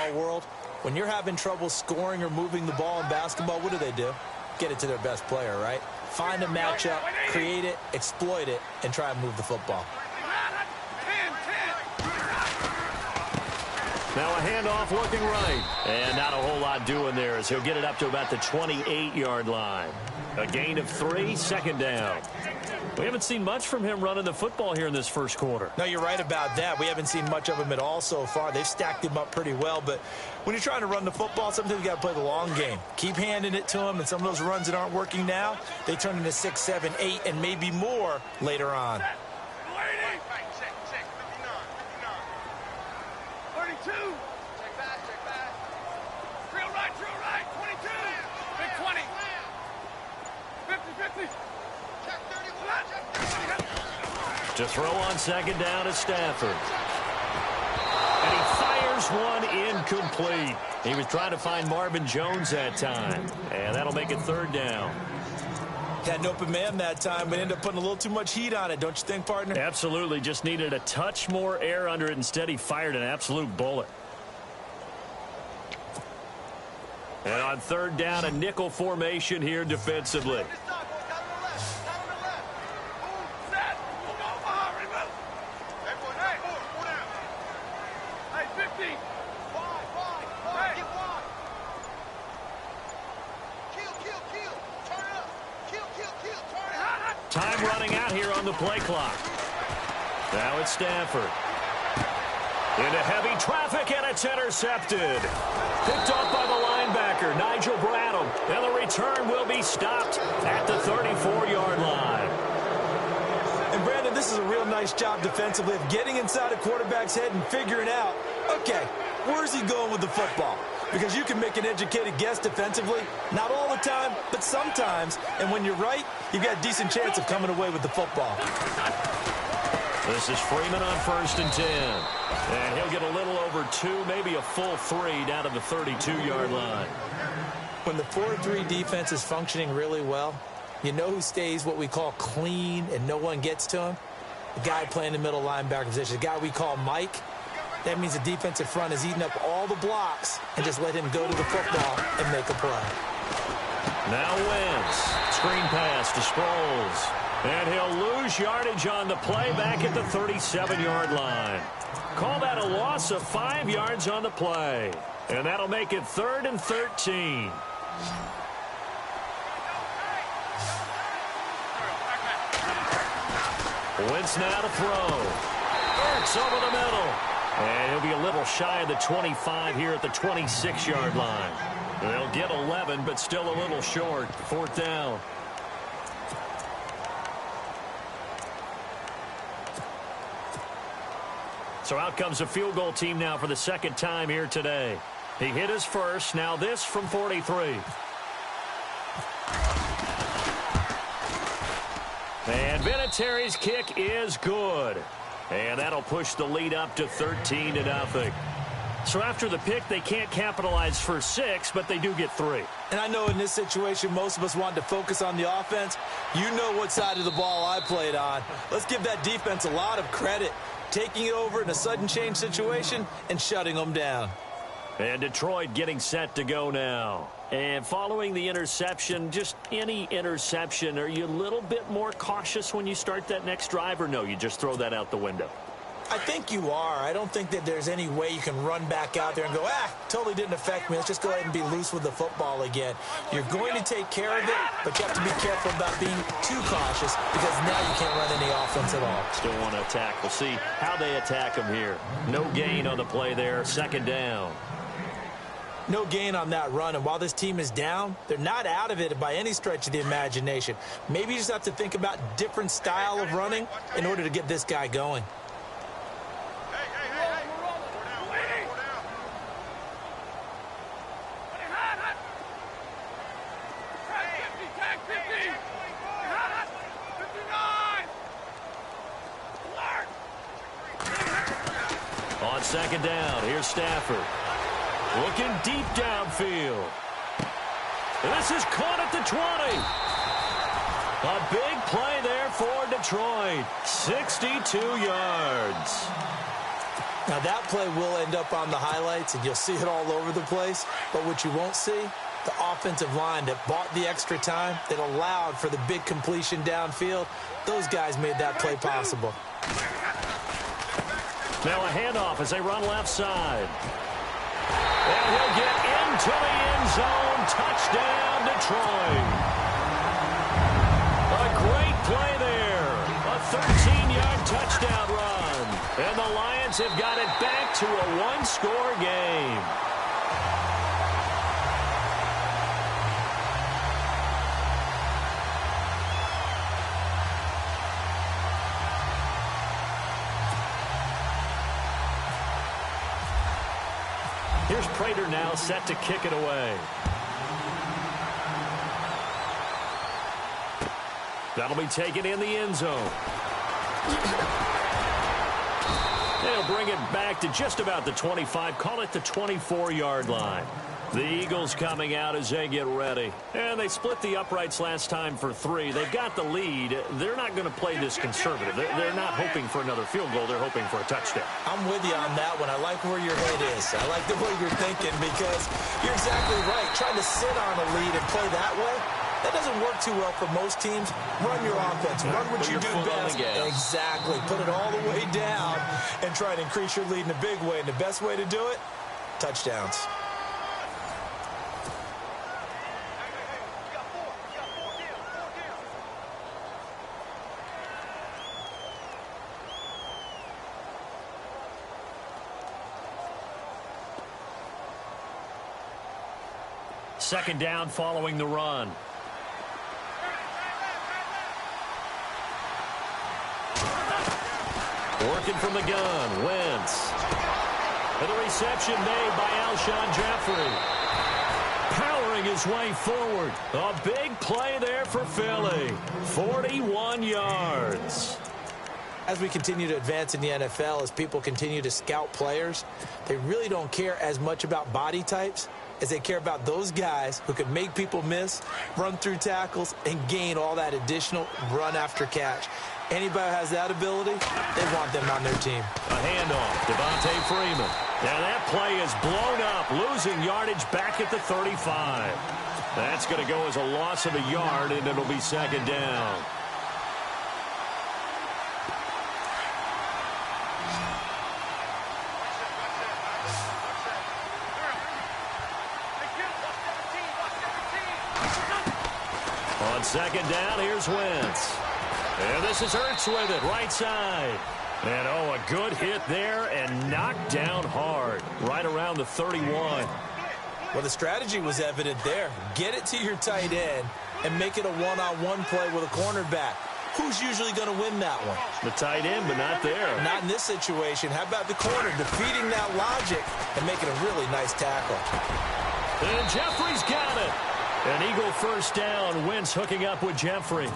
football world, when you're having trouble scoring or moving the ball in basketball, what do? Get it to their best player, right? Find a matchup, create it, exploit it, and try and move the football. Now a handoff looking right. And not a whole lot doing there as he'll get it up to about the 28-yard line. A gain of 3, second down. We haven't seen much from him running the football here in this first quarter. No, you're right about that. We haven't seen much of him at all so far. They've stacked him up pretty well, but when you're trying to run the football, sometimes you got to play the long game. Keep handing it to him, and some of those runs that aren't working now, they turn into 6, 7, 8, and maybe more later on. 32. Check back. Drill right. 22. Big 20. 50. Check 31. To throw on second down is Stafford. And he fires one incomplete. He was trying to find Marvin Jones that time. And that'll make it third down. Had an open man that time, but ended up putting a little too much heat on it, don't you think, partner? Absolutely. Just needed a touch more air under it. Instead, he fired an absolute bullet. And on third down, a nickel formation here defensively. Time running out here on the play clock. Now it's Stafford. Into heavy traffic, and it's intercepted. Picked off by the linebacker, Nigel Bradham. And the return will be stopped at the 34-yard line. And, Brandon, this is a real nice job defensively of getting inside a quarterback's head and figuring out, okay, where's he going with the football? Because you can make an educated guess defensively. Not all the time, but sometimes. And when you're right, you've got a decent chance of coming away with the football. This is Freeman on 1st and 10. And he'll get a little over 2, maybe a full 3 down to the 32-yard line. When the 4-3 defense is functioning really well, you know who stays what we call clean and no one gets to him? The guy playing the middle linebacker position, the guy we call Mike. That means the defensive front is eating up all the blocks and just let him go to the football and make a play. Now Wentz. Screen pass to Sproles. And he'll lose yardage on the play back at the 37-yard line. Call that a loss of 5 yards on the play. And that'll make it 3rd and 13. Wentz now to throw. Ertz over the middle. And he'll be a little shy of the 25 here at the 26-yard line. They'll get 11, but still a little short. 4th down. So out comes a field goal team now for the second time here today. He hit his first. Now this from 43. And Vinatieri's kick is good. And that'll push the lead up to 13-0. So after the pick, they can't capitalize for 6, but they do get 3. And I know in this situation, most of us wanted to focus on the offense. You know what side of the ball I played on. Let's give that defense a lot of credit. Taking it over in a sudden change situation and shutting them down. And Detroit getting set to go now. And following the interception, just any interception, are you a little bit more cautious when you start that next drive, or no, you just throw that out the window? I think you are. I don't think that there's any way you can run back out there and go, totally didn't affect me. Let's just go ahead and be loose with the football again. You're going to take care of it, but you have to be careful about being too cautious because now you can't run any offense at all. Still want to attack. We'll see how they attack him here. No gain on the play there. 2nd down. No gain on that run, and while this team is down, they're not out of it by any stretch of the imagination. Maybe you just have to think about different style of running in order to get this guy going. On 2nd down, here's Stafford. Looking deep downfield. This is caught at the 20. A big play there for Detroit. 62 yards. Now, that play will end up on the highlights, and you'll see it all over the place. But what you won't see, the offensive line that bought the extra time, that allowed for the big completion downfield, those guys made that play possible. Now a handoff as they run left side. And he'll get into the end zone. Touchdown, Detroit. A great play there. A 13-yard touchdown run. And the Lions have got it back to a one-score game. Here's Prater now set to kick it away. That'll be taken in the end zone. They'll bring it back to just about the 25, call it the 24-yard line. The Eagles coming out as they get ready. And they split the uprights last time for 3. They've got the lead. They're not going to play this conservative. They're not hoping for another field goal. They're hoping for a touchdown. I'm with you on that one. I like where your head is. I like the way you're thinking because you're exactly right. Trying to sit on a lead and play that way, that doesn't work too well for most teams. Run your offense. Run what you do best. Exactly. Put it all the way down and try to increase your lead in a big way. And the best way to do it, touchdowns. Second down following the run. Working from the gun, Wentz. And the reception made by Alshon Jeffrey. Powering his way forward. A big play there for Philly. 41 yards. As we continue to advance in the NFL, as people continue to scout players, they really don't care as much about body types as they care about those guys who can make people miss, run through tackles, and gain all that additional run after catch. Anybody who has that ability, they want them on their team. A handoff, Devontae Freeman. Now that play is blown up, losing yardage back at the 35. That's going to go as a loss of a yard, and it'll be second down. On second down, here's Wentz. And this is Ertz with it, right side. And, oh, a good hit there and knocked down hard, right around the 31. Well, the strategy was evident there. Get it to your tight end and make it a one-on-one play with a cornerback. Who's usually going to win that one? The tight end, but not there. Not in this situation. How about the corner defeating that logic and making a really nice tackle? And Jeffrey's got it. An Eagle first down. Wentz hooking up with Jeffrey.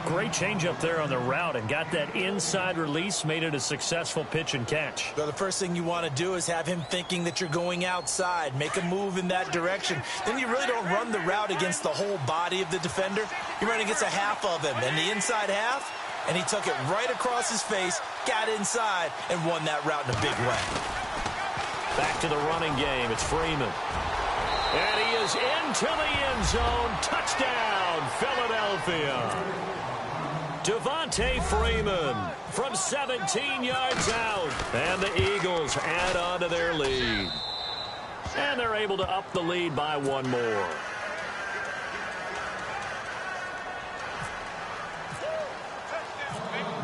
Great change up there on the route and got that inside release, made it a successful pitch and catch. So the first thing you want to do is have him thinking that you're going outside, make a move in that direction. Then you really don't run the route against the whole body of the defender. You run against a half of him, and the inside half, and he took it right across his face, got inside, and won that route in a big way. Back to the running game. It's Freeman. And he is into the end zone. Touchdown, Philadelphia. Devontae Freeman from 17 yards out. And the Eagles add on to their lead. And they're able to up the lead by one more.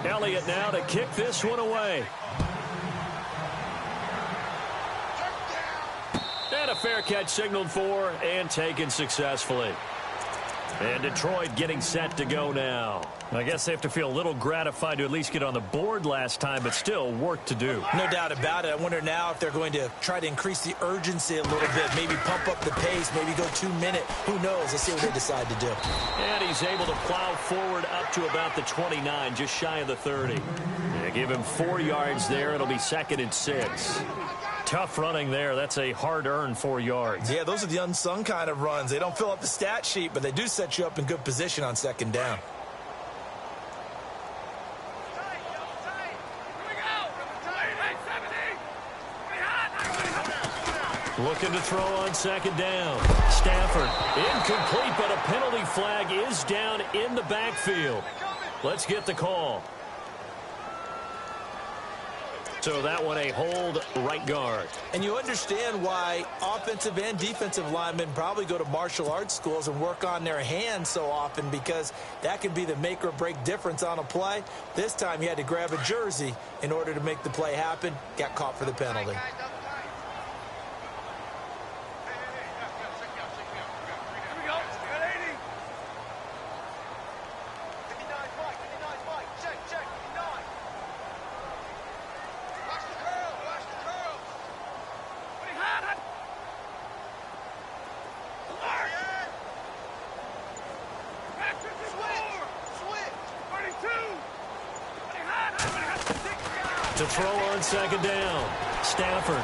Elliott now to kick this one away. And a fair catch signaled for and taken successfully. And Detroit getting set to go now. I guess they have to feel a little gratified to at least get on the board last time, but still work to do. No doubt about it. I wonder now if they're going to try to increase the urgency a little bit, maybe pump up the pace, maybe go 2 minute. Who knows? Let's see what they decide to do. And he's able to plow forward up to about the 29, just shy of the 30. Yeah, give him 4 yards there. It'll be second and 6. Tough running there. That's a hard-earned 4 yards. Yeah, those are the unsung kind of runs. They don't fill up the stat sheet, but they do set you up in good position on second down. Looking to throw on second down. Stafford, incomplete, but a penalty flag is down in the backfield. Let's get the call. So that one a hold right guard. And you understand why offensive and defensive linemen probably go to martial arts schools and work on their hands so often, because that can be the make or break difference on a play. This time he had to grab a jersey in order to make the play happen. Got caught for the penalty. To throw on second down. Stafford.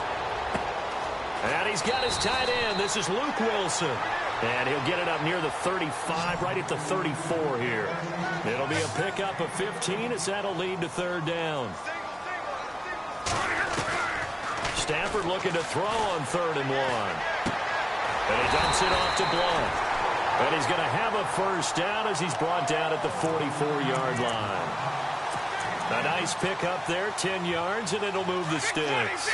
And he's got his tight end. This is Luke Wilson. And he'll get it up near the 35, right at the 34 here. It'll be a pickup of 15 as that'll lead to third down. Stafford looking to throw on 3rd and 1. And he dumps it off to Blunt. And he's going to have a first down as he's brought down at the 44-yard line. A nice pickup there, 10 yards, and it'll move the sticks.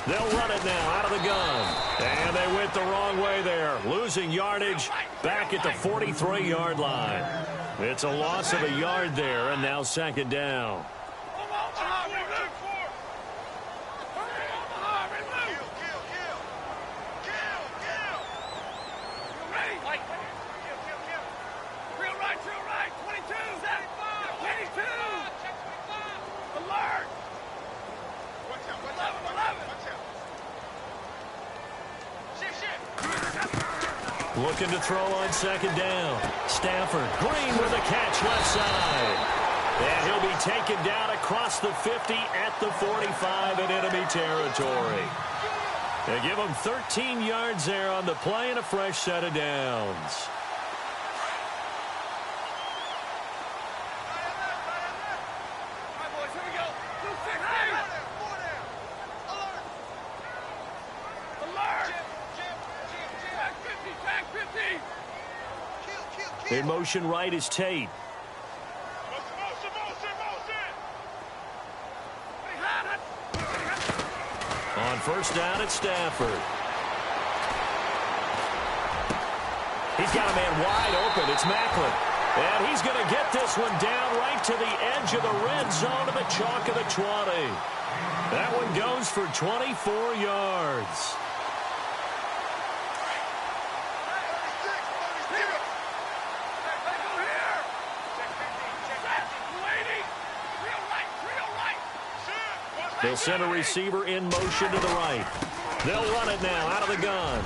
They'll run it now out of the gun. And they went the wrong way there, losing yardage back at the 43-yard line. It's a loss of a yard there, and now second down. Looking to throw on second down. Stafford, Green with a catch left side. And he'll be taken down across the 50 at the 45 in enemy territory. They give him 13 yards there on the play and a fresh set of downs. In motion right is Tate. On first down, it's Stafford. He's got a man wide open. It's Macklin. And he's going to get this one down right to the edge of the red zone to the chalk of the 20. That one goes for 24 yards. They'll send a receiver in motion to the right. They'll run it now out of the gun.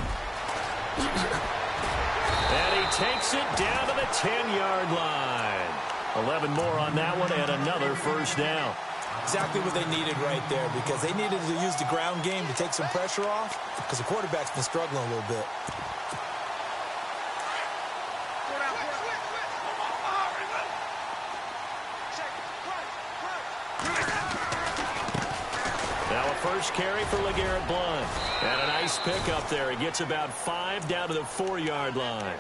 And he takes it down to the 10-yard line. 11 more on that one and another first down. Exactly what they needed right there, because they needed to use the ground game to take some pressure off, because the quarterback's been struggling a little bit. First carry for LeGarrette Blount. And a nice pickup there. He gets about 5 down to the 4-yard line.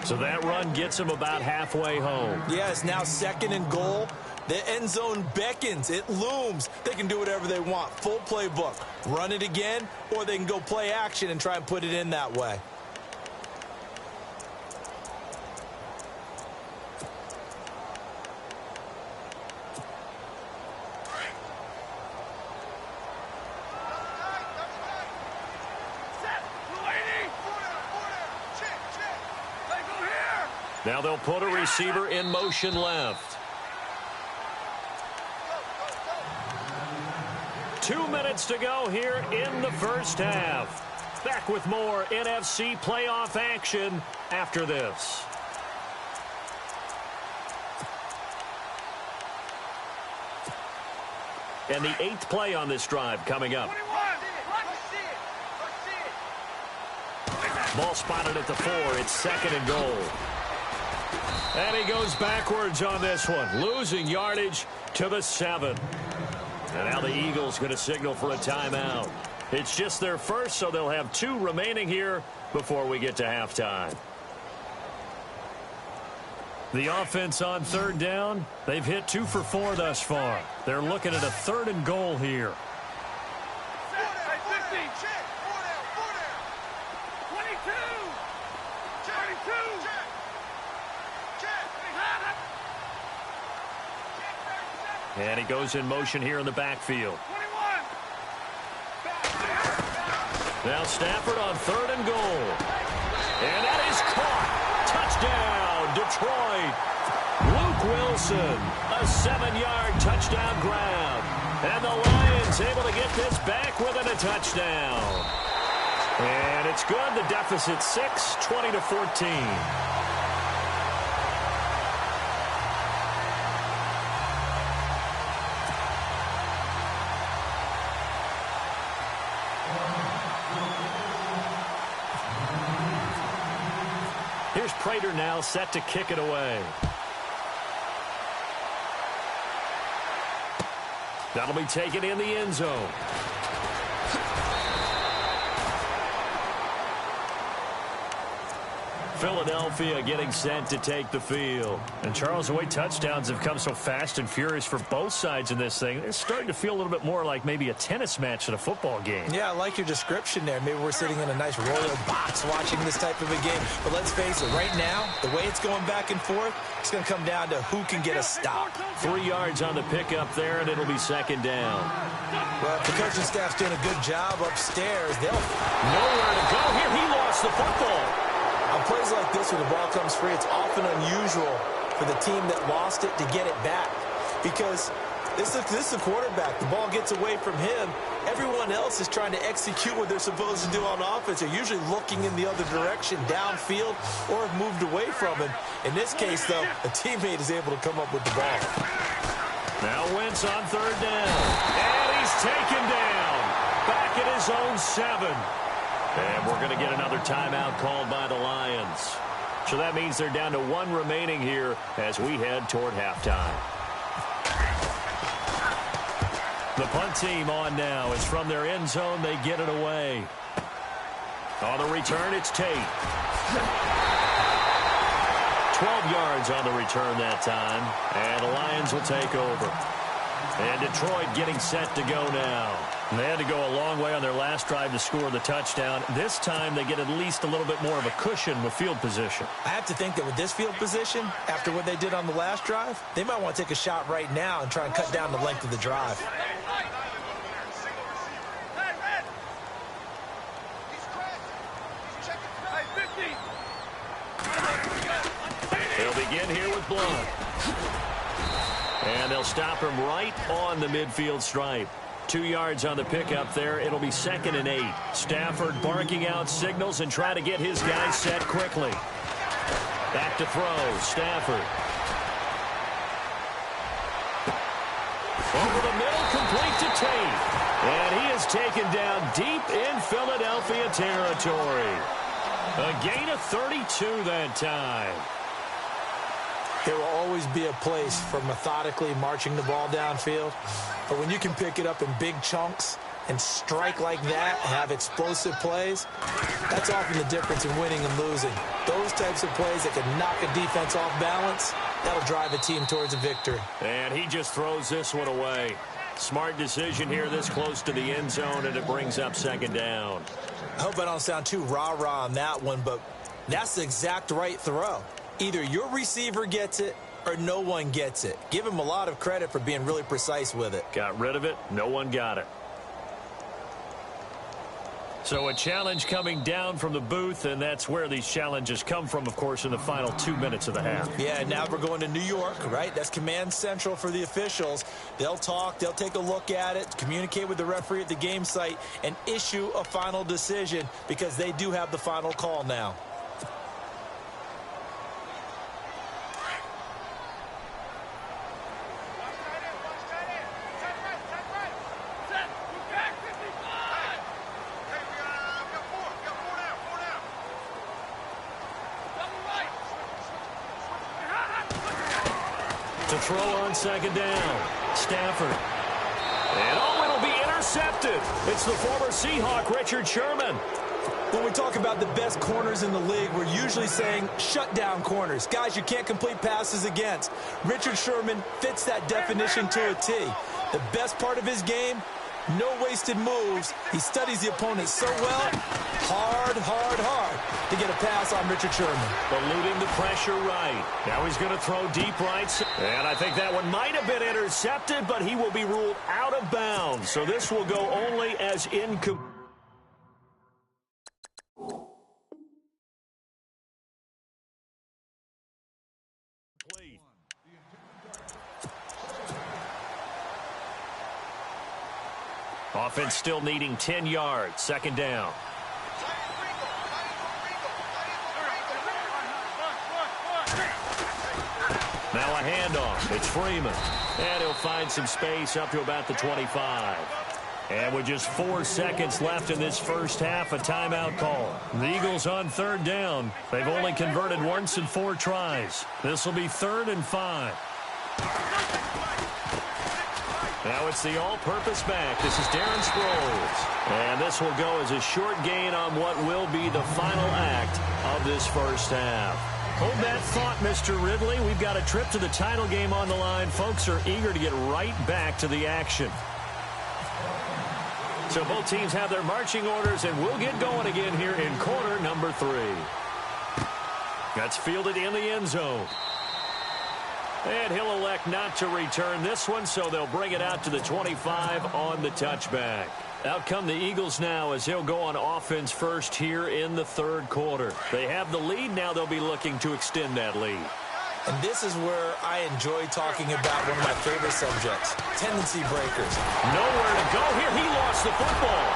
So that run gets him about halfway home. Yeah, it's now 2nd and goal. The end zone beckons. It looms. They can do whatever they want. Full playbook. Run it again, or they can go play action and try and put it in that way. Now they'll put a receiver in motion left. 2 minutes to go here in the first half. Back with more NFC playoff action after this. And the 8th play on this drive coming up. Ball spotted at the 4. It's 2nd and goal. And he goes backwards on this one, losing yardage to the 7. And now the Eagles going to signal for a timeout. It's just their first, so they'll have 2 remaining here before we get to halftime. The offense on 3rd down, they've hit 2 for 4 thus far. They're looking at a 3rd and goal here. And he goes in motion here in the backfield. 21. Now Stafford on 3rd and goal. And that is caught. Touchdown, Detroit. Luke Wilson, a 7-yard touchdown grab. And the Lions able to get this back within a touchdown. And it's good. The deficit 6, 20-14. Here's Prater now set to kick it away. That'll be taken in the end zone. Philadelphia getting set to take the field. And Charles, the way touchdowns have come so fast and furious for both sides in this thing, it's starting to feel a little bit more like maybe a tennis match than a football game. Yeah, I like your description there. Maybe we're sitting in a nice royal box watching this type of a game. But let's face it, right now, the way it's going back and forth, it's going to come down to who can get a stop. 3 yards on the pickup there, and it'll be 2nd down. Well, if the coaching staff's doing a good job upstairs, they'll... Nowhere to go here. He lost the football. On plays like this where the ball comes free, it's often unusual for the team that lost it to get it back. Because this is a quarterback. The ball gets away from him. Everyone else is trying to execute what they're supposed to do on offense. They're usually looking in the other direction, downfield, or have moved away from him. In this case, though, a teammate is able to come up with the ball. Now Wentz on 3rd down. And he's taken down. Back at his own 7. And we're going to get another timeout called by the Lions. So that means they're down to 1 remaining here as we head toward halftime. The punt team on now. It's from their end zone. They get it away. On the return, it's Tate. 12 yards on the return that time. And the Lions will take over. And Detroit getting set to go now. And they had to go a long way on their last drive to score the touchdown. This time they get at least a little bit more of a cushion with field position. I have to think that with this field position, after what they did on the last drive, they might want to take a shot right now and try and cut down the length of the drive. They'll begin here with Blunt. And they'll stop him right on the midfield stripe. 2 yards on the pickup there. It'll be 2nd and 8. Stafford barking out signals and trying to get his guys set quickly. Back to throw. Stafford. Over the middle, complete to Tate. And he is taken down deep in Philadelphia territory. A gain of 32 that time. There will always be a place for methodically marching the ball downfield. But when you can pick it up in big chunks and strike like that, have explosive plays, that's often the difference in winning and losing. Those types of plays that can knock a defense off balance, that'll drive a team towards a victory. And he just throws this one away. Smart decision here this close to the end zone, and it brings up 2nd down. I hope I don't sound too rah-rah on that one, but that's the exact right throw. Either your receiver gets it or no one gets it. Give him a lot of credit for being really precise with it. Got rid of it. No one got it. So a challenge coming down from the booth, and that's where these challenges come from, of course, in the final 2 minutes of the half. Yeah, now we're going to New York, right? That's command central for the officials. They'll talk, they'll take a look at it, communicate with the referee at the game site, and issue a final decision because they do have the final call now. throw on second down. Stafford. And it'll be intercepted. It's the former Seahawk, Richard Sherman. When we talk about the best corners in the league, we're usually saying shutdown corners, guys you can't complete passes against. Richard Sherman fits that definition to a T. The best part of his game, no wasted moves. He studies the opponent so well, hard to get a pass on Richard Sherman. Eluding the pressure right. Now he's going to throw deep right. And I think that one might have been intercepted, but he will be ruled out of bounds. So this will go only as incomplete. Offense still needing 10 yards. Second down. Now a handoff. It's Freeman. And he'll find some space up to about the 25. And with just 4 seconds left in this first half, a timeout call. The Eagles on third down. They've only converted once in 4 tries. This will be 3rd and 5. Now it's the all-purpose back. This is Darren Sproles. And this will go as a short gain on what will be the final act of this first half. Hold that thought, Mr. Ridley. We've got a trip to the title game on the line. Folks are eager to get right back to the action. So both teams have their marching orders, and we'll get going again here in quarter number 3. That's fielded in the end zone. And he'll elect not to return this one, so they'll bring it out to the 25 on the touchback. Out come the Eagles now as he'll go on offense first here in the 3rd quarter. They have the lead. Now they'll be looking to extend that lead. And this is where I enjoy talking about one of my favorite subjects, tendency breakers. Nowhere to go here. He lost the football.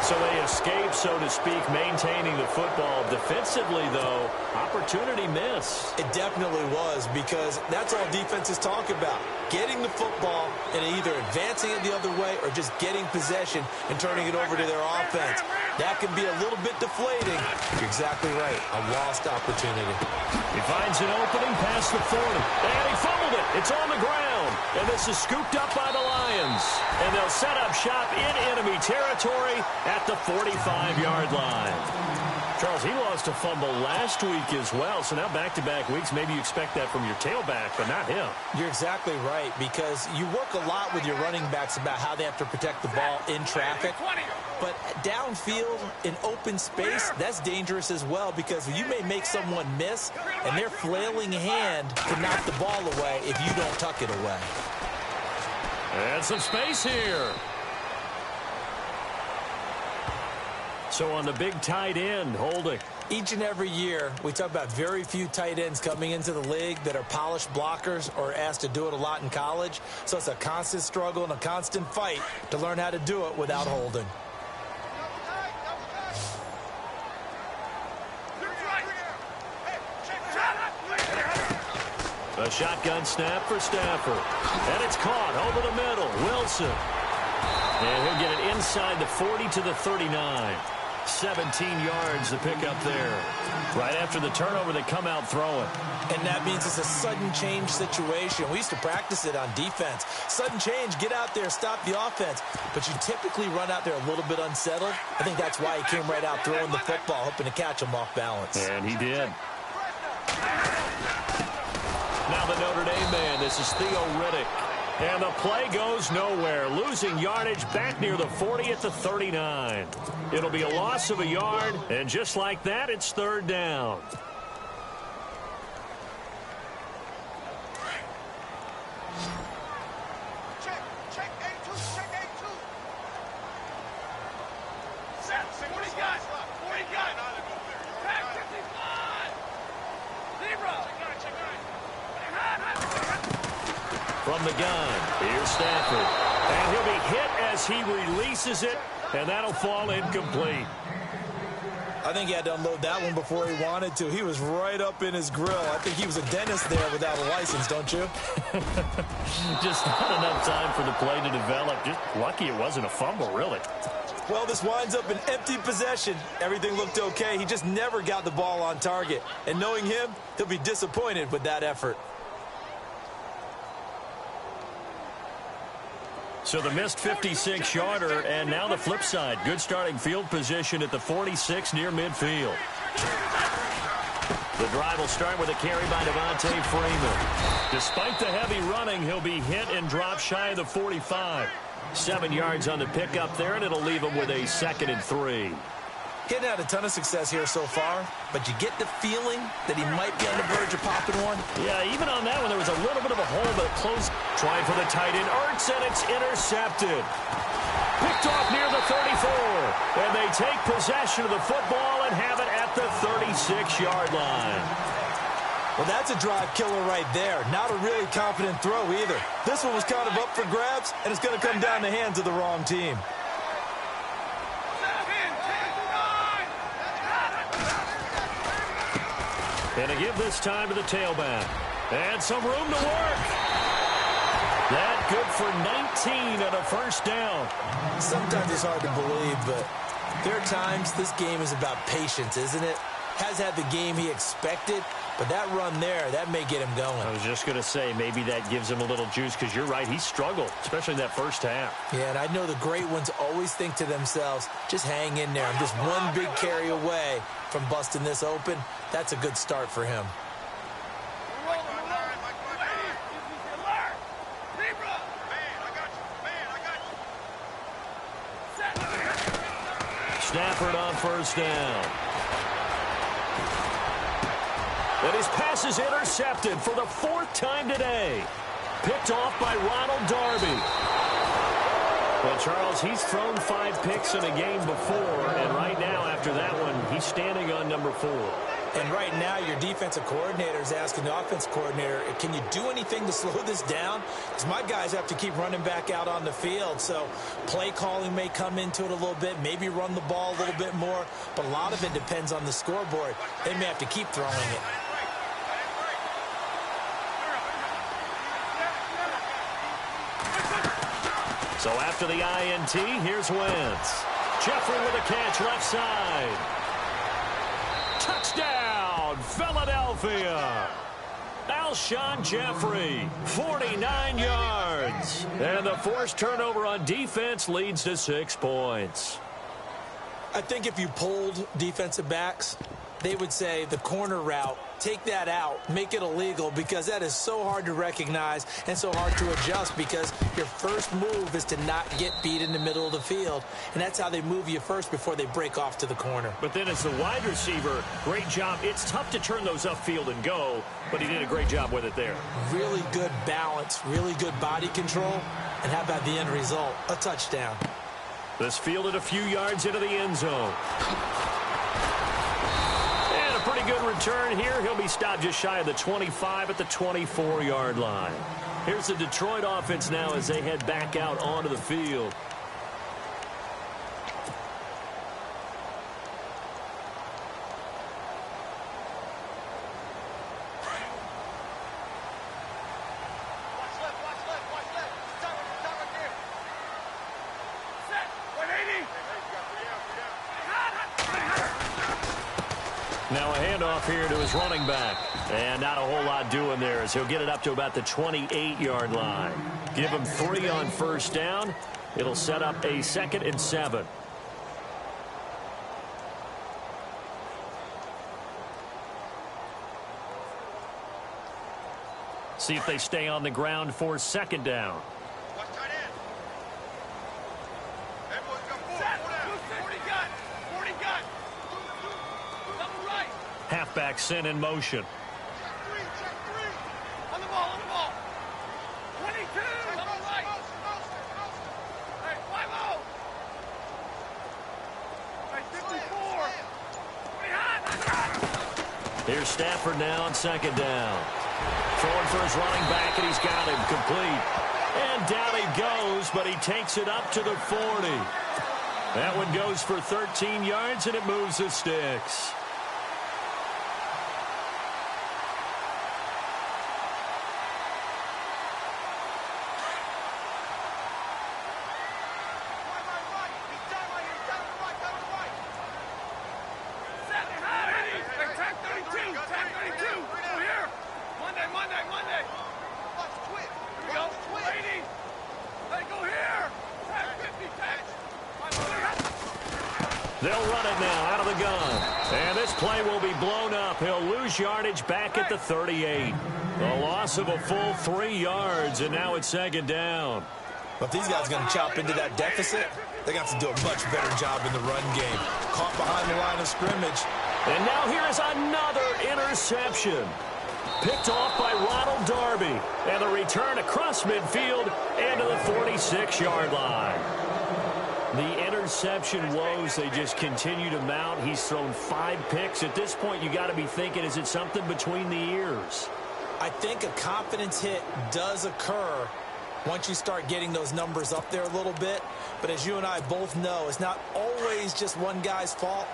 So they escape, so to speak, maintaining the football. Defensively, though, opportunity miss. It definitely was, because that's all defenses talk about. Getting the football and either advancing it the other way or just getting possession and turning it over to their offense. That can be a little bit deflating. You're exactly right. A lost opportunity. He finds an opening past the 40. And he fumbled it. It's on the ground. And this is scooped up by the Lions. And they'll set up shop in enemy territory at the 45-yard line. Charles, he lost a fumble last week as well, so now back-to-back weeks, maybe you expect that from your tailback, but not him. You're exactly right, because you work a lot with your running backs about how they have to protect the ball in traffic, but downfield in open space, that's dangerous as well, because you may make someone miss, and their flailing hand can knock the ball away if you don't tuck it away. And some space here. So on the big tight end, holding. Each and every year, we talk about very few tight ends coming into the league that are polished blockers or asked to do it a lot in college. So it's a constant struggle and a constant fight to learn how to do it without holding. A shotgun snap for Stafford. And it's caught over the middle. Wilson. And he'll get it inside the 40 to the 39. 17 yards to pick up there. Right after the turnover, they come out throwing. And that means it's a sudden change situation. We used to practice it on defense. Sudden change, get out there, stop the offense. But you typically run out there a little bit unsettled. I think that's why he came right out throwing the football, hoping to catch him off balance. And he did. Now the Notre Dame man, this is Theo Riddick. And the play goes nowhere. Losing yardage back near the 40 at the 39. It'll be a loss of a yard, and just like that, it's 3rd down. Check A2, check A2. Set, 40 guys, 40 guys. Back 55. Zero. From the gun, here's Stafford. And he'll be hit as he releases it, and that'll fall incomplete. I think he had to unload that one before he wanted to. He was right up in his grill. I think he was a dentist there without a license, don't you? Just not enough time for the play to develop. Just lucky it wasn't a fumble, really. Well, this winds up an empty possession. Everything looked okay. He just never got the ball on target. And knowing him, he'll be disappointed with that effort. So the missed 56-yarder, and now the flip side. Good starting field position at the 46 near midfield. The drive will start with a carry by Devontae Freeman. Despite the heavy running, he'll be hit and drop shy of the 45. 7 yards on the pickup there, and it'll leave him with a 2nd and 3. Getting had a ton of success here so far, but you get the feeling that he might be on the verge of popping one. Yeah, even on that one, there was a little bit of a hole, but close. Trying for the tight end, Ertz, and it's intercepted. Picked off near the 34, and they take possession of the football and have it at the 36-yard line. Well, that's a drive killer right there. Not a really confident throw either. This one was kind of up for grabs, and it's going to come down the hands of the wrong team. And to give this time to the tailback. And some room to work. That good for 19 and a first down. Sometimes it's hard to believe, but there are times this game is about patience, isn't it? Has had the game he expected, but that run there, that may get him going. I was just going to say, maybe that gives him a little juice, because you're right, he struggled, especially in that first half. Yeah, and I know the great ones always think to themselves, just hang in there. I'm just one big carry away from busting this open. That's a good start for him. Stafford on first down. And his pass is intercepted for the 4th time today. Picked off by Ronald Darby. Well, Charles, he's thrown 5 picks in a game before, and right now, after that one, he's standing on number 4. And right now, your defensive coordinator is asking the offense coordinator, can you do anything to slow this down? Because my guys have to keep running back out on the field. So play calling may come into it a little bit, maybe run the ball a little bit more. But a lot of it depends on the scoreboard. They may have to keep throwing it. So after the INT, here's Wentz. Jeffrey with a catch left side. Touchdown, Philadelphia. Alshon Jeffrey, 49 yards. And the forced turnover on defense leads to 6 points. I think if you polled defensive backs, they would say the corner route, take that out, make it illegal, because that is so hard to recognize and so hard to adjust, because your first move is to not get beat in the middle of the field, and that's how they move you first before they break off to the corner. But then as the wide receiver, great job. It's tough to turn those upfield and go, but he did a great job with it there. Really good balance, really good body control, and how about the end result? A touchdown. This fielded a few yards into the end zone. Pretty good return here. He'll be stopped just shy of the 25 at the 24-yard line. Here's the Detroit offense now as they head back out onto the field. Now a handoff here to his running back. And not a whole lot doing there as he'll get it up to about the 28-yard line. Give him 3 on first down. It'll set up a 2nd and 7. See if they stay on the ground for 2nd down. Halfback sent in motion. Check three. On the ball, 22. On the right. Hey, 5-0. Hey, 54. Here's Stafford now on 2nd down. Throwing for his running back, and he's got him complete. And down he goes, but he takes it up to the 40. That one goes for 13 yards, and it moves the sticks. Monday. Here we go. Lady. Hey, go here. They'll run it now out of the gun. And this play will be blown up. He'll lose yardage back at the 38. A loss of a full 3 yards, and now it's second down. But if these guys are going to chop into that deficit, they're going to have to do a much better job in the run game. Caught behind the line of scrimmage. And now here is another interception. Picked off by Ronald Darby. And the return across midfield and to the 46-yard line. The interception woes, they just continue to mount. He's thrown 5 picks. At this point, you got to be thinking, is it something between the ears? I think a confidence hit does occur once you start getting those numbers up there a little bit. But as you and I both know, it's not always just one guy's fault.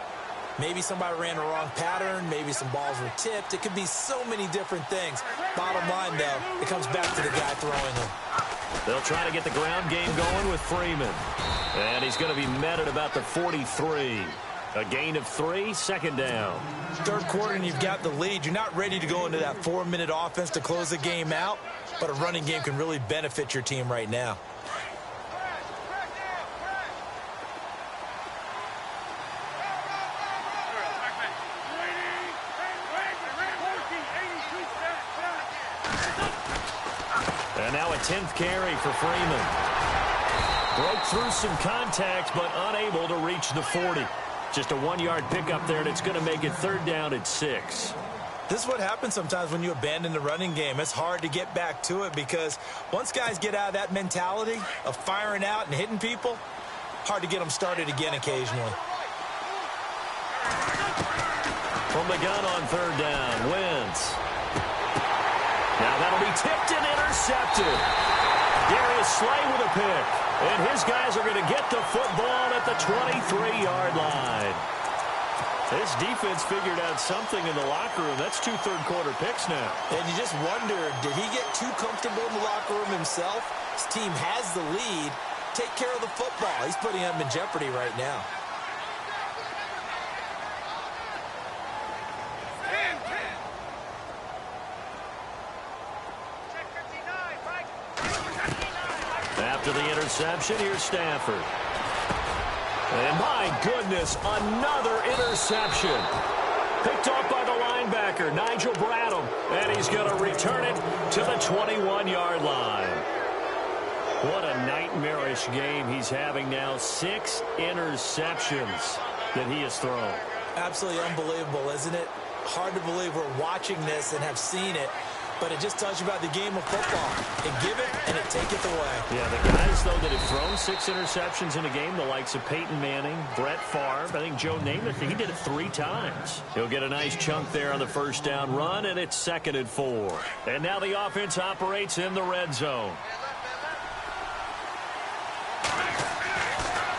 Maybe somebody ran the wrong pattern. Maybe some balls were tipped. It could be so many different things. Bottom line, though, it comes back to the guy throwing them. They'll try to get the ground game going with Freeman. And he's going to be met at about the 43. A gain of 3, second down. Third quarter and you've got the lead. You're not ready to go into that 4-minute offense to close the game out, but a running game can really benefit your team right now. And now a 10th carry for Freeman. Broke through some contact, but unable to reach the 40. Just a 1-yard pickup there, and it's going to make it third down at 6. This is what happens sometimes when you abandon the running game. It's hard to get back to it because once guys get out of that mentality of firing out and hitting people, hard to get them started again occasionally. From the gun on third down, Wentz. Now that'll be tipped and intercepted. Darius Slay with a pick. And his guys are going to get the football at the 23-yard line. This defense figured out something in the locker room. That's 2 third-quarter picks now. And you just wonder, did he get too comfortable in the locker room himself? His team has the lead. Take care of the football. He's putting them in jeopardy right now. After the interception, here's Stafford. And my goodness, another interception. Picked off by the linebacker, Nigel Bradham. And he's going to return it to the 21-yard line. What a nightmarish game he's having now. 6 interceptions that he has thrown. Absolutely unbelievable, isn't it? Hard to believe we're watching this and have seen it. But it just tells you about the game of football. It give it and it take it away. Yeah, the guys, though, that have thrown 6 interceptions in a game, the likes of Peyton Manning, Brett Favre, I think Joe Namath, he did it 3 times. He'll get a nice chunk there on the first down run, and it's 2nd and 4. And now the offense operates in the red zone.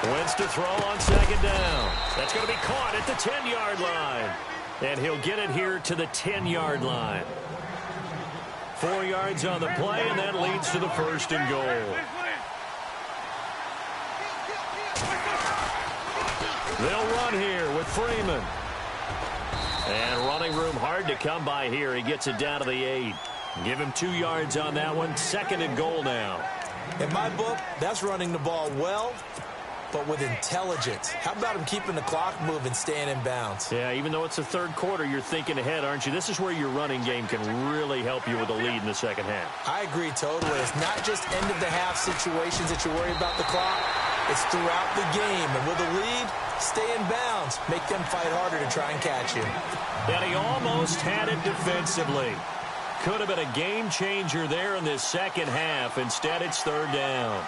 Wentz to throw on 2nd down. That's going to be caught at the 10-yard line. And he'll get it here to the 10-yard line. 4 yards on the play, and that leads to the 1st and goal. They'll run here with Freeman. And running room hard to come by here. He gets it down to the 8. Give him 2 yards on that one. 2nd and goal now. In my book, that's running the ball well, but with intelligence. How about him keeping the clock moving, staying in bounds? Yeah, even though it's the third quarter, you're thinking ahead, aren't you? This is where your running game can really help you with a lead in the second half. I agree totally. It's not just end-of-the-half situations that you worry about the clock. It's throughout the game. And with a lead, stay in bounds. Make them fight harder to try and catch you. And he almost had it defensively. Could have been a game changer there in this second half. Instead, it's third down.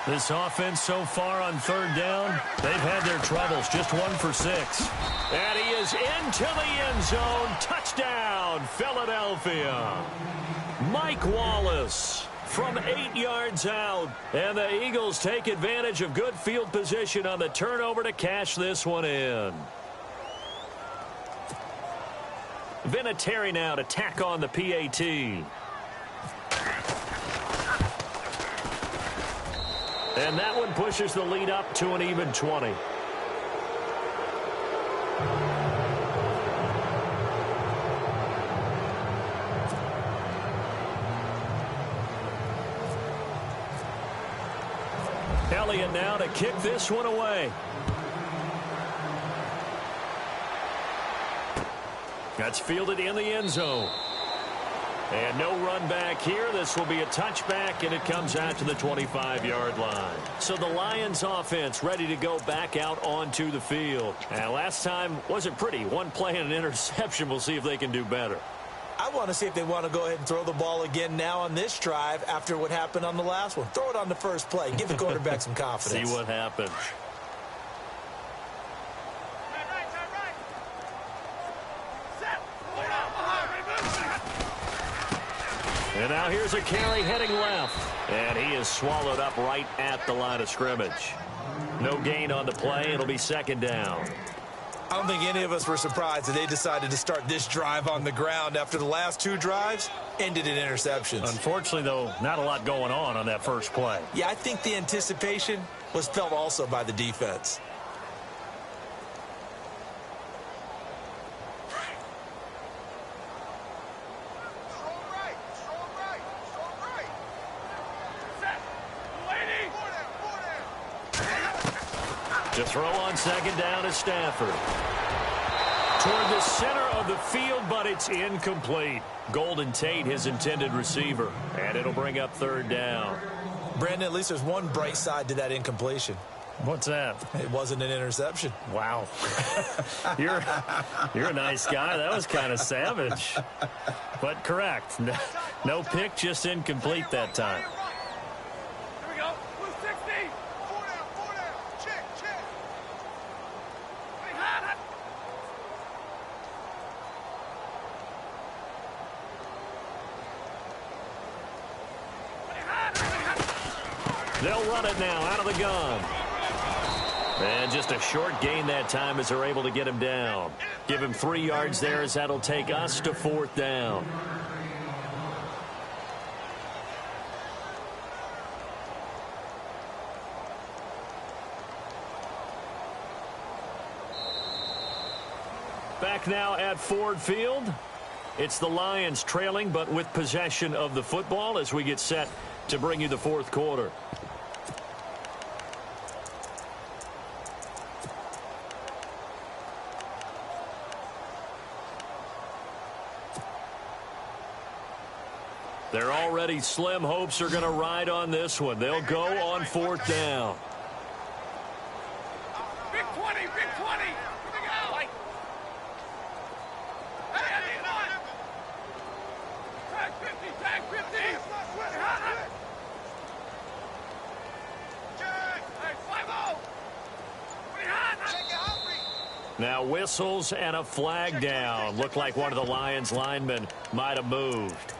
This offense so far on third down, they've had their troubles. Just 1 for 6. And he is into the end zone. Touchdown, Philadelphia. Mike Wallace from 8 yards out. And the Eagles take advantage of good field position on the turnover to cash this one in. Vinatieri now to tack on the PAT. And that one pushes the lead up to an even 20. Elliott now to kick this one away. That's fielded in the end zone. And no run back here. This will be a touchback, and it comes out to the 25-yard line. So the Lions offense ready to go back out onto the field. And last time wasn't pretty. One play and an interception. We'll see if they can do better. I want to see if they want to go ahead and throw the ball again now on this drive after what happened on the last one. Throw it on the first play. Give the quarterback some confidence. See what happens. And now here's a carry heading left. And he is swallowed up right at the line of scrimmage. No gain on the play. It'll be second down. I don't think any of us were surprised that they decided to start this drive on the ground after the last two drives ended in interceptions. Unfortunately, though, not a lot going on that first play. Yeah, I think the anticipation was felt also by the defense. To throw on second down is Stafford. Toward the center of the field, but it's incomplete. Golden Tate, his intended receiver. And it'll bring up third down. Brandon, at least there's one bright side to that incompletion. What's that? It wasn't an interception. Wow. You're a nice guy. That was kind of savage. But correct. No pick, just incomplete that time. They'll run it now out of the gun. And just a short gain that time as they're able to get him down. Give him 3 yards there as that'll take us to fourth down. Back now at Ford Field. It's the Lions trailing, but with possession of the football as we get set to bring you the fourth quarter. They're already slim hopes are going to ride on this one. They'll go on fourth down. Big 20, big 20. Here we go. Hey, I need one. Tag 50, tag 50. Hey, 5-0. Now whistles and a flag down. Looked like one of the Lions linemen might have moved.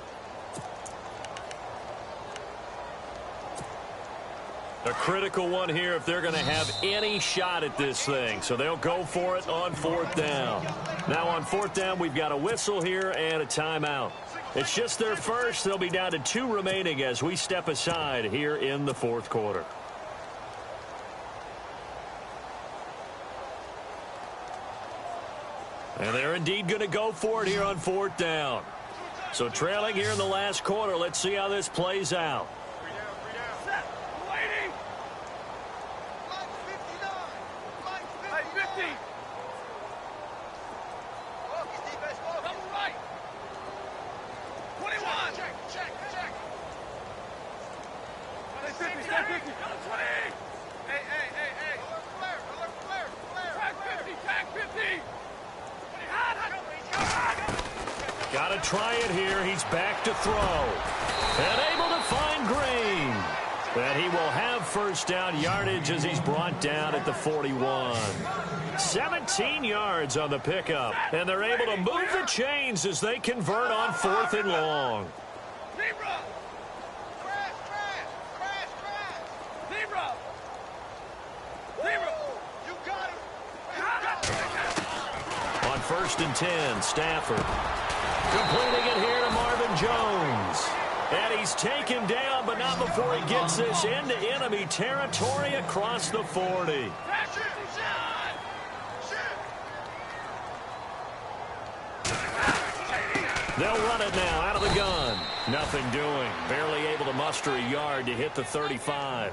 A critical one here if they're going to have any shot at this thing. So they'll go for it on fourth down. Now on fourth down, we've got a whistle here and a timeout. It's just their first. They'll be down to 2 remaining as we step aside here in the fourth quarter. And they're indeed going to go for it here on fourth down. So trailing here in the last quarter. Let's see how this plays out. Got to try it here. He's back to throw. And able to find Green. And he will have first down yardage as he's brought down at the 41. 17 yards on the pickup. And they're able to move the chains as they convert on fourth and long. On first and 10, Stafford. Completing it here to Marvin Jones. And he's taken down, but not before he gets this into enemy territory across the 40. They'll run it now out of the gun. Nothing doing. Barely able to muster a yard to hit the 35.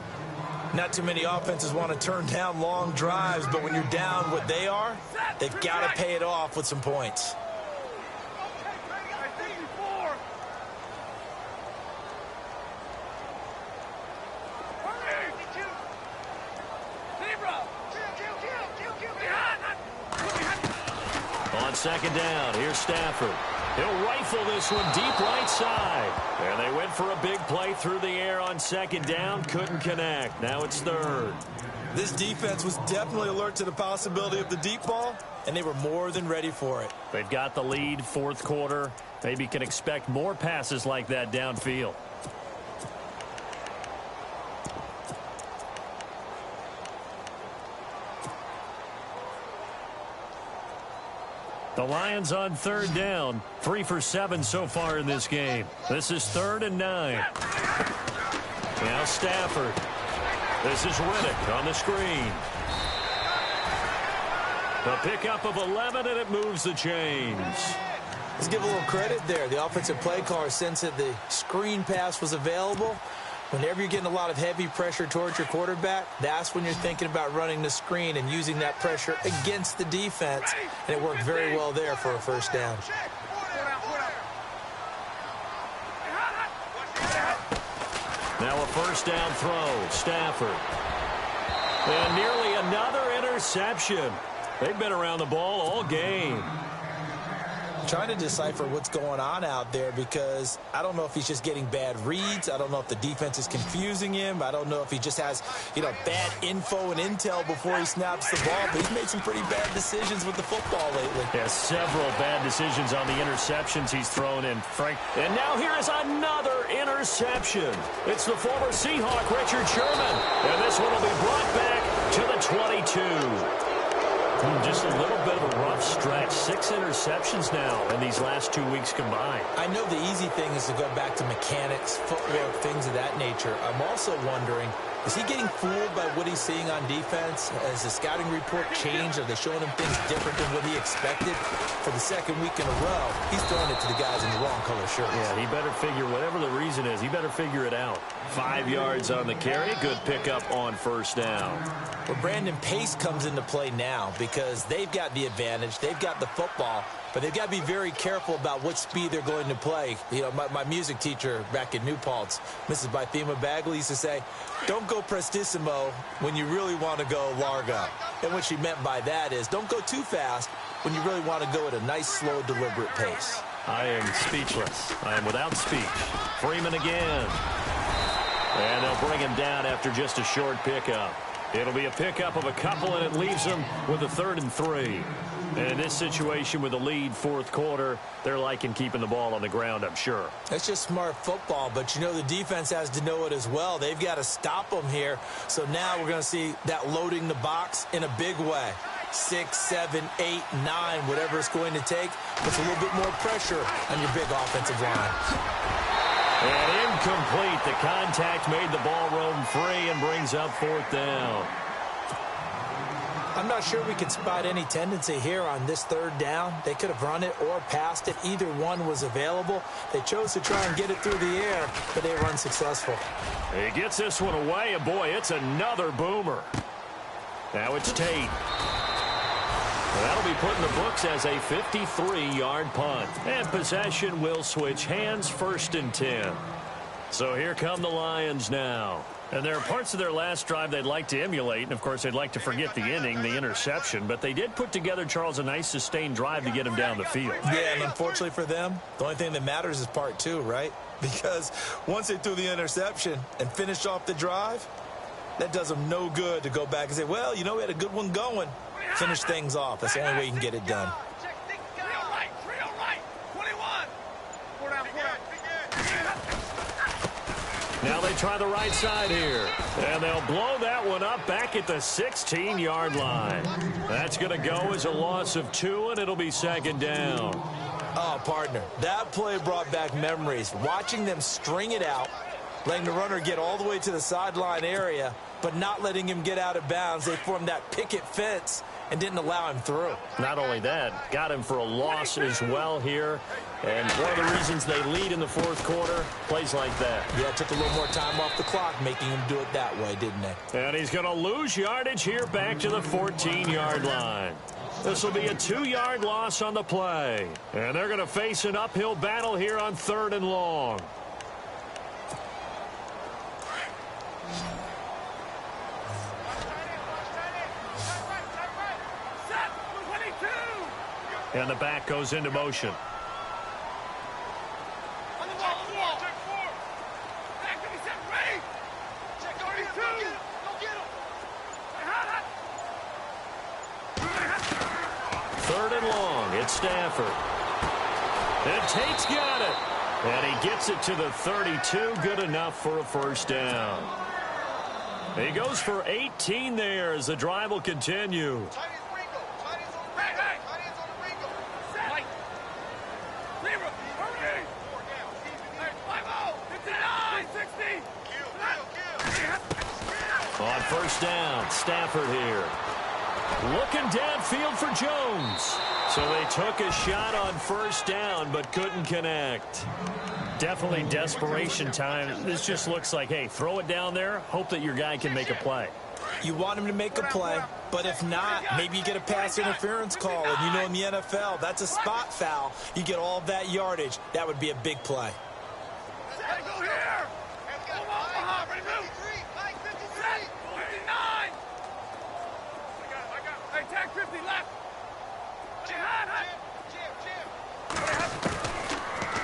Not too many offenses want to turn down long drives, but when you're down what they are, they've got to pay it off with some points. second down. Here's Stafford. He'll rifle this one deep right side. And they went for a big play through the air on second down. Couldn't connect. Now it's third. This defense was definitely alert to the possibility of the deep ball, and they were more than ready for it. They've got the lead, fourth quarter. Maybe can expect more passes like that downfield. The Lions on third down, 3 for 7 so far in this game. This is 3rd and 9. Now Stafford. This is Riddick on the screen. A pickup of 11, and it moves the chains. Let's give a little credit there. The offensive play caller sensed that the screen pass was available. Whenever you're getting a lot of heavy pressure towards your quarterback, that's when you're thinking about running the screen and using that pressure against the defense. And it worked very well there for a first down. Now a first down throw. Stafford. And nearly another interception. They've been around the ball all game. Trying to decipher what's going on out there, because I don't know if he's just getting bad reads. I don't know if the defense is confusing him. I don't know if he just has, bad info and intel before he snaps the ball. But he's made some pretty bad decisions with the football lately. Yeah, several bad decisions on the interceptions he's thrown in, Frank. And now here is another interception. It's the former Seahawk, Richard Sherman. And this one will be brought back to the 22. Just a little bit of a rough stretch. 6 interceptions now in these last 2 weeks combined. I know the easy thing is to go back to mechanics, footwork, things of that nature. I'm also wondering, is he getting fooled by what he's seeing on defense? Has the scouting report changed? Are they showing him things different than what he expected? For the second week in a row, he's throwing it to the guys in the wrong color shirts. Yeah, he better figure, whatever the reason is, he better figure it out. 5 yards on the carry. Good pickup on first down. Well, Brandon, pace comes into play now because they've got the advantage. They've got the football, but they've got to be very careful about what speed they're going to play. My music teacher back in New Paltz, Mrs. Bythema Bagley, used to say, don't go prestissimo when you really want to go largo. And what she meant by that is don't go too fast when you really want to go at a nice, slow, deliberate pace. I am speechless. I am without speech. Freeman again. And they'll bring him down after just a short pickup. It'll be a pickup of a couple, and it leaves them with a 3rd and 3. And in this situation with the lead, fourth quarter, they're liking keeping the ball on the ground, I'm sure. That's just smart football, but the defense has to know it as well. They've got to stop them here. So now we're going to see that loading the box in a big way. 6, 7, 8, 9, whatever it's going to take, puts a little bit more pressure on your big offensive line. And incomplete. The contact made the ball roam free and brings up 4th down. I'm not sure we can spot any tendency here on this 3rd down. They could have run it or passed it. Either one was available. They chose to try and get it through the air, but they were unsuccessful. He gets this one away, and boy, it's another boomer. Now it's Tate. That'll be put in the books as a 53-yard punt. And possession will switch hands, 1st and 10. So here come the Lions now. And there are parts of their last drive they'd like to emulate. And, of course, they'd like to forget the inning, the interception. But they did put together, Charles, a nice sustained drive to get him down the field. Yeah, and unfortunately for them, the only thing that matters is part 2, right? Because once they threw the interception and finished off the drive, that does them no good to go back and say, well, we had a good one going. Finish things off. That's the only way you can get it done. Now they try the right side here. And they'll blow that one up back at the 16-yard line. That's going to go as a loss of 2, and it'll be 2nd down. Oh, partner, that play brought back memories. Watching them string it out, letting the runner get all the way to the sideline area, but not letting him get out of bounds. They formed that picket fence and didn't allow him through. Not only that, got him for a loss as well here. And one of the reasons they lead in the fourth quarter, plays like that. Yeah, took a little more time off the clock, making him do it that way, didn't they? And he's going to lose yardage here back to the 14-yard line. This will be a 2-yard loss on the play. And they're going to face an uphill battle here on 3rd and long. And the back goes into motion. On the wall, on the wall. Check 4. Back to me, set, ready. Check 32. Go get him. Third and long. It's Stafford. And Tate's got it. And he gets it to the 32. Good enough for a first down. He goes for 18 there as the drive will continue. On first down, Stafford here. Looking downfield for Jones. So they took a shot on first down but couldn't connect. Definitely desperation time. This just looks like, hey, throw it down there, hope that your guy can make a play. You want him to make a play, but if not, maybe you get a pass interference call. And you know in the NFL, that's a spot foul. You get all of that yardage. That would be a big play. Hey, go here. Omaha, ready to move. Set, 59. Hey, tag 50 left.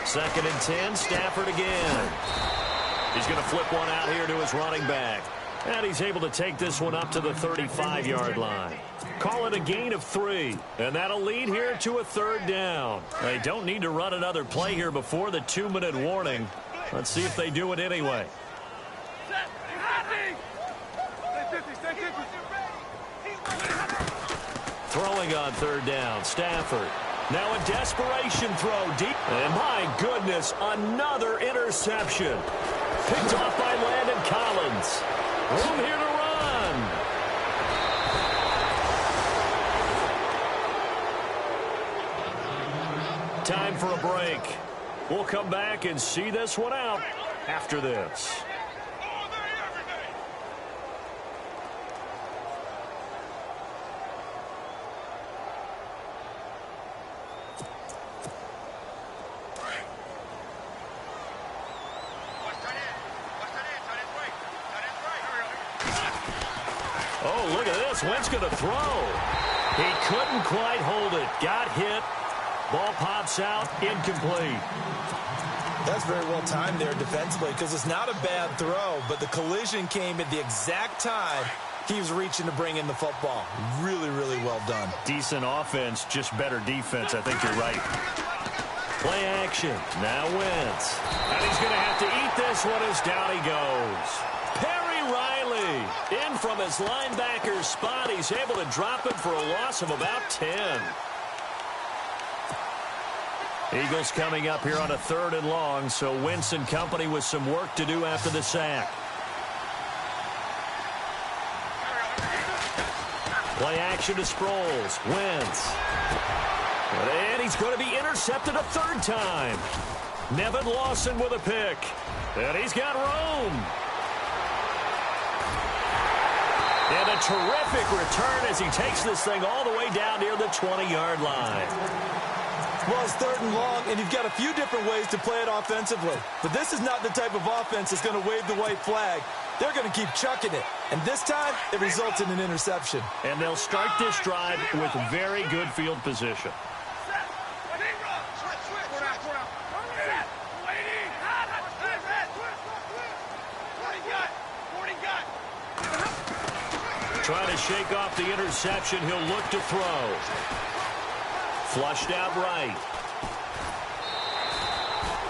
Second and 10, Stafford again. He's going to flip one out here to his running back. And he's able to take this one up to the 35-yard line. Call it a gain of 3. And that'll lead here to a third down. They don't need to run another play here before the 2-minute warning. Let's see if they do it anyway. Throwing on third down, Stafford. Now a desperation throw deep. And my goodness, another interception. Picked off by Landon Collins. Room here to run. Time for a break. We'll come back and see this one out after this. Oh, look at this. Wentz going to throw. He couldn't quite hold it. Got hit. Ball pops out. Incomplete. That's very well timed there defensively because it's not a bad throw, but the collision came at the exact time he was reaching to bring in the football. Really, really well done. Decent offense, just better defense. I think you're right. Play action. Now Wentz. And he's going to have to eat this one as down he goes. Perry Riley in from his linebacker's spot. He's able to drop it for a loss of about 10. Eagles coming up here on a third and long, so Wentz and company with some work to do after the sack. Play action to Sproles. Wentz. And he's going to be intercepted a third time. Nevin Lawson with a pick. And he's got room. And a terrific return as he takes this thing all the way down near the 20-yard line. Well, it's third and long, and you've got a few different ways to play it offensively. But this is not the type of offense that's going to wave the white flag. They're going to keep chucking it. And this time, it results in an interception. And they'll start this drive with very good field position. Trying to shake off the interception. He'll look to throw. Flushed out right.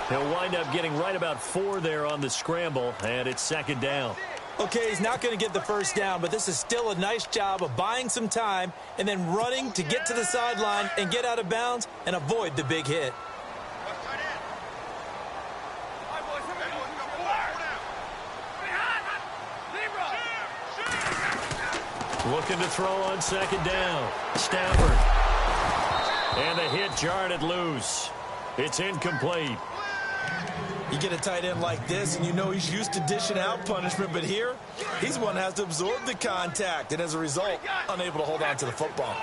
He'll wind up getting right about 4 there on the scramble, and it's second down. Okay, he's not going to get the first down, but this is still a nice job of buying some time and then running to get to the sideline and get out of bounds and avoid the big hit. Looking to throw on second down. Stafford. And the hit jarred it loose. It's incomplete. You get a tight end like this, and you know he's used to dishing out punishment, but here, he's one that has to absorb the contact, and as a result, unable to hold on to the football.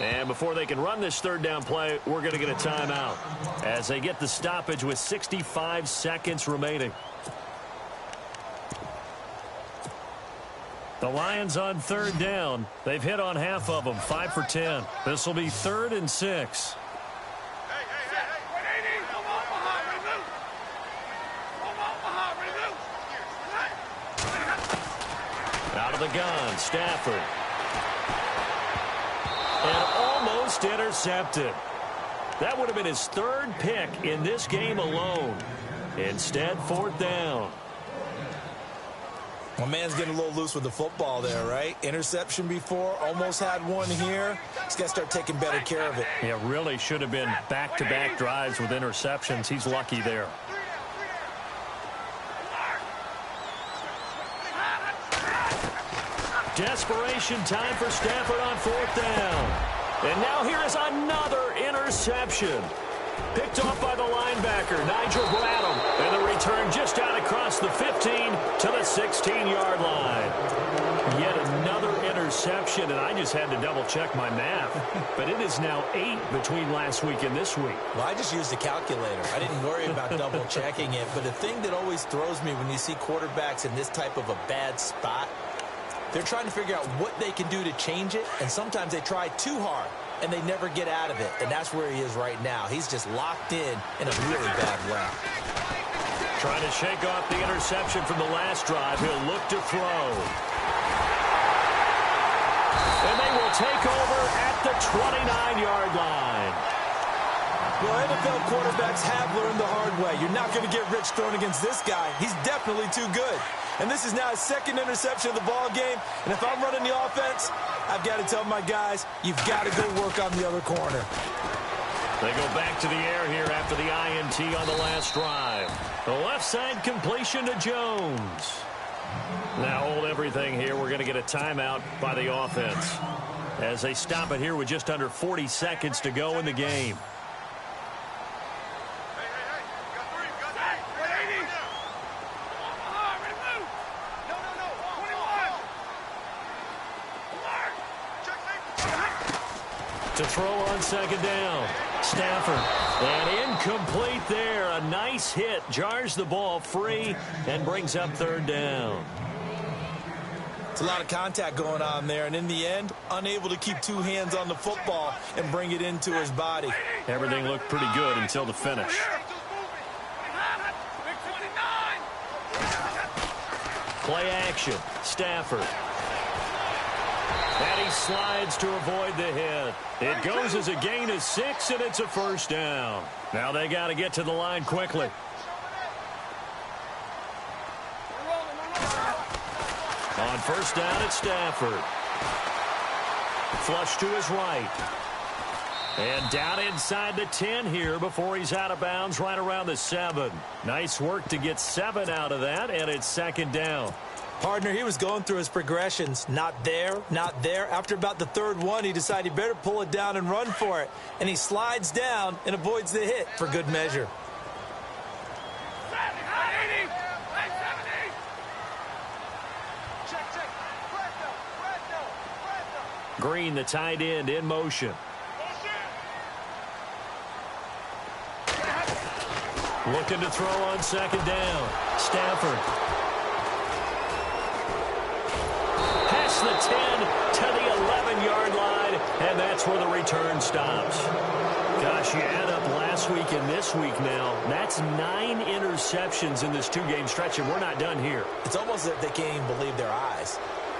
And before they can run this third down play, we're going to get a timeout as they get the stoppage with 65 seconds remaining. The Lions on third down. They've hit on half of them, 5 for 10. This will be 3rd and 6. Out of the gun, Stafford. And almost intercepted. That would have been his 3rd pick in this game alone. Instead, 4th down. My man's getting a little loose with the football there, right? Interception before, almost had one here. He's got to start taking better care of it. Yeah, really should have been back-to-back drives with interceptions. He's lucky there. Desperation time for Stafford on 4th down. And now here is another interception. Picked off by the linebacker, Nigel Bradham. And the return just out across the 15 to the 16-yard line. Yet another interception, and I just had to double-check my math. But it is now 8 between last week and this week. Well, I just used a calculator. I didn't worry about double-checking it. But the thing that always throws me when you see quarterbacks in this type of a bad spot, they're trying to figure out what they can do to change it, and sometimes they try too hard, and they never get out of it, and that's where he is right now. He's just locked in a really bad way. Trying to shake off the interception from the last drive. He'll look to throw. And they will take over at the 29-yard line. Well, NFL quarterbacks have learned the hard way. You're not going to get rich throwing against this guy. He's definitely too good. And this is now his 2nd interception of the ball game. And if I'm running the offense, I've got to tell my guys, you've got to go work on the other corner. They go back to the air here after the INT on the last drive. The left side completion to Jones. Now hold everything here. We're going to get a timeout by the offense as they stop it here with just under 40 seconds to go in the game. To throw on 2nd down. Stafford. And incomplete there. A nice hit. Jars the ball free and brings up 3rd down. It's a lot of contact going on there. And in the end, unable to keep 2 hands on the football and bring it into his body. Everything looked pretty good until the finish. Play action. Stafford. And he slides to avoid the hit. It goes as a gain of 6, and it's a 1st down. Now they got to get to the line quickly. On 1st down, it's Stafford. Flush to his right. And down inside the 10 here before he's out of bounds right around the 7. Nice work to get 7 out of that, and it's 2nd down. Partner, he was going through his progressions. Not there, not there. After about the 3rd one, he decided he better pull it down and run for it. And he slides down and avoids the hit for good measure. Green, the tight end, in motion. Looking to throw on 2nd down. Stafford. Past the 10 to the 11-yard line, and that's where the return stops. Gosh, you add up last week and this week now. That's 9 interceptions in this 2-game stretch, and we're not done here. It's almost as if they can't even believe their eyes.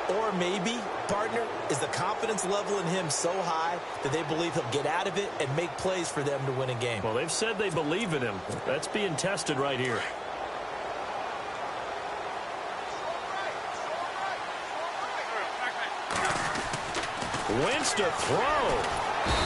Or maybe, partner, is the confidence level in him so high that they believe he'll get out of it and make plays for them to win a game. Well, they've said they believe in him. That's being tested right here. Wins to throw.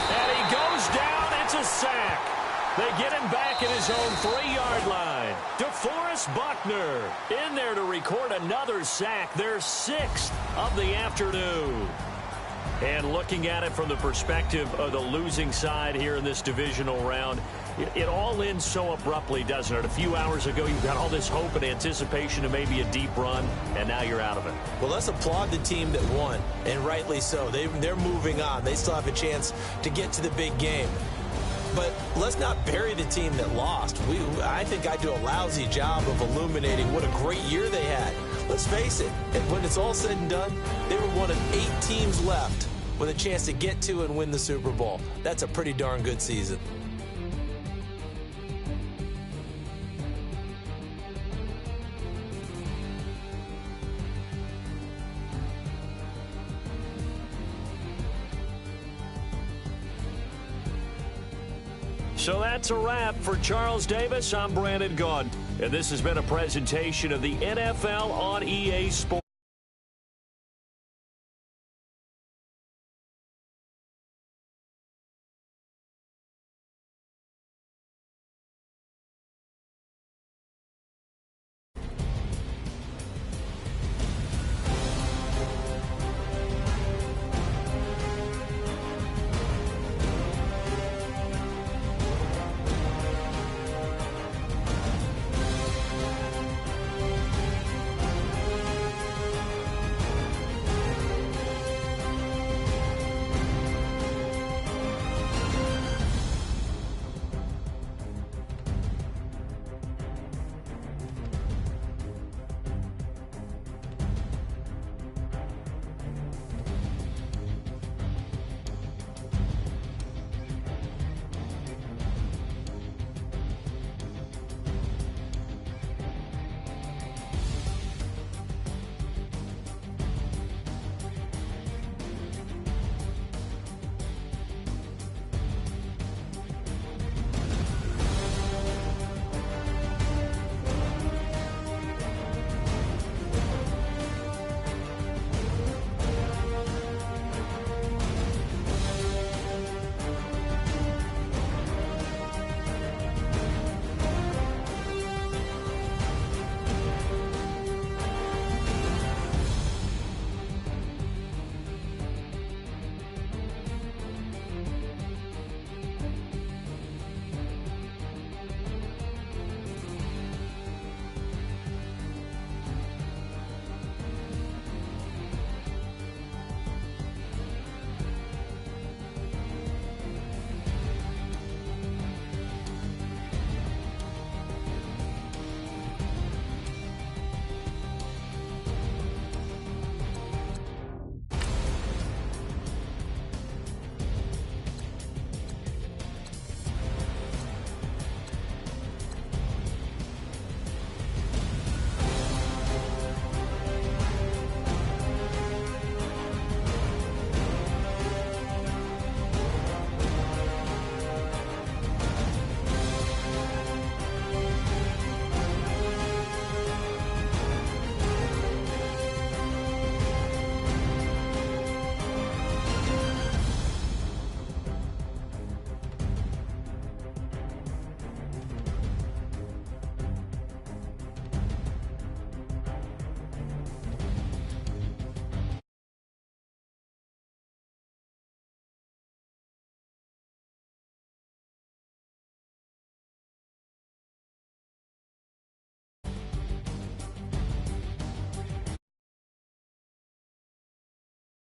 And he goes down. It's a sack. They get him back at his own 3-yard line. DeForest Buckner in there to record another sack, their 6th of the afternoon. And looking at it from the perspective of the losing side here in this divisional round, it all ends so abruptly, doesn't it? A few hours ago, you've got all this hope and anticipation of maybe a deep run, and now you're out of it. Well, let's applaud the team that won, and rightly so. They're moving on. They still have a chance to get to the big game. But let's not bury the team that lost. I think I do a lousy job of illuminating what a great year they had. Let's face it, when it's all said and done, they were one of 8 teams left with a chance to get to and win the Super Bowl. That's a pretty darn good season. So that's a wrap. For Charles Davis, I'm Brandon Gaudin, and this has been a presentation of the NFL on EA Sports.